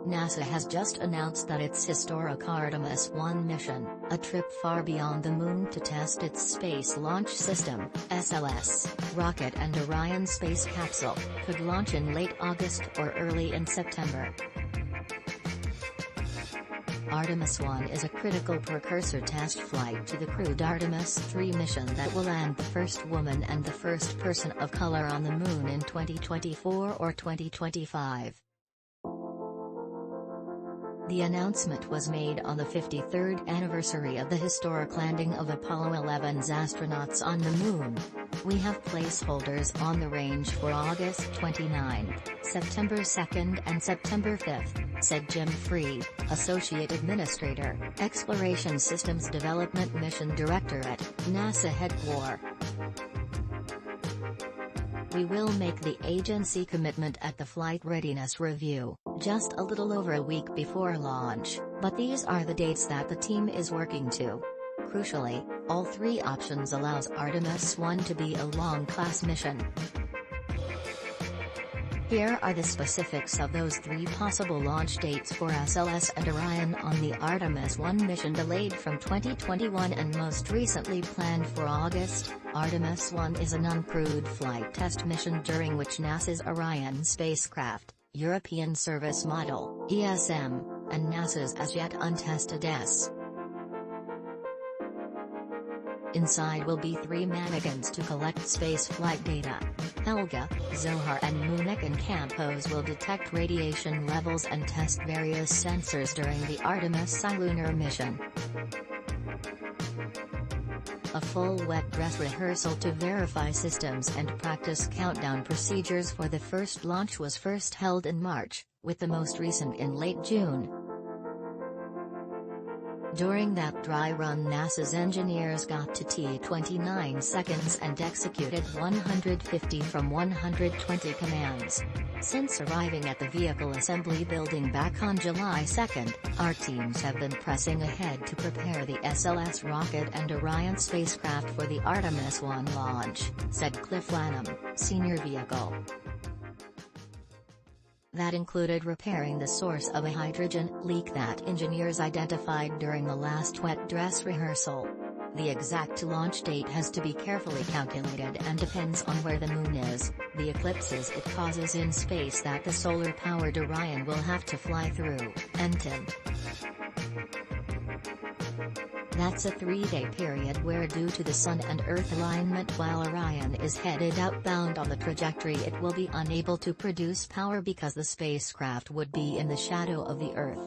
NASA has just announced that its historic Artemis I mission, a trip far beyond the Moon to test its Space Launch System (SLS) rocket and Orion space capsule, could launch in late August or early in September. Artemis I is a critical precursor test flight to the crewed Artemis III mission that will land the first woman and the first person of color on the Moon in 2024 or 2025. The announcement was made on the 53rd anniversary of the historic landing of Apollo 11's astronauts on the Moon. We have placeholders on the range for August 29, September 2 and September 5, said Jim Freed, Associate Administrator, Exploration Systems Development Mission Directorate, NASA Headquarters. We will make the agency commitment at the Flight Readiness Review, just a little over a week before launch, but these are the dates that the team is working to. Crucially, all three options allows Artemis I to be a long-class mission. Here are the specifics of those three possible launch dates for SLS and Orion on the Artemis I mission delayed from 2021 and most recently planned for August. Artemis I is an uncrewed flight test mission during which NASA's Orion spacecraft, European Service Model (ESM), and NASA's as-yet-untested S. Inside will be three mannequins to collect spaceflight data. Helga, Zohar and Moonikin Campos will detect radiation levels and test various sensors during the Artemis I lunar mission. A full wet dress rehearsal to verify systems and practice countdown procedures for the first launch was first held in March, with the most recent in late June. During that dry run, NASA's engineers got to T29 seconds and executed 150 from 120 commands. Since arriving at the vehicle assembly building back on July 2, our teams have been pressing ahead to prepare the SLS rocket and Orion spacecraft for the Artemis I launch, said Cliff Lanham, senior vehicle. That included repairing the source of a hydrogen leak that engineers identified during the last wet dress rehearsal. The exact launch date has to be carefully calculated and depends on where the Moon is, the eclipses it causes in space that the solar-powered Orion will have to fly through, and Tim. That's a 3-day period where, due to the Sun and Earth alignment while Orion is headed outbound on the trajectory, it will be unable to produce power because the spacecraft would be in the shadow of the Earth.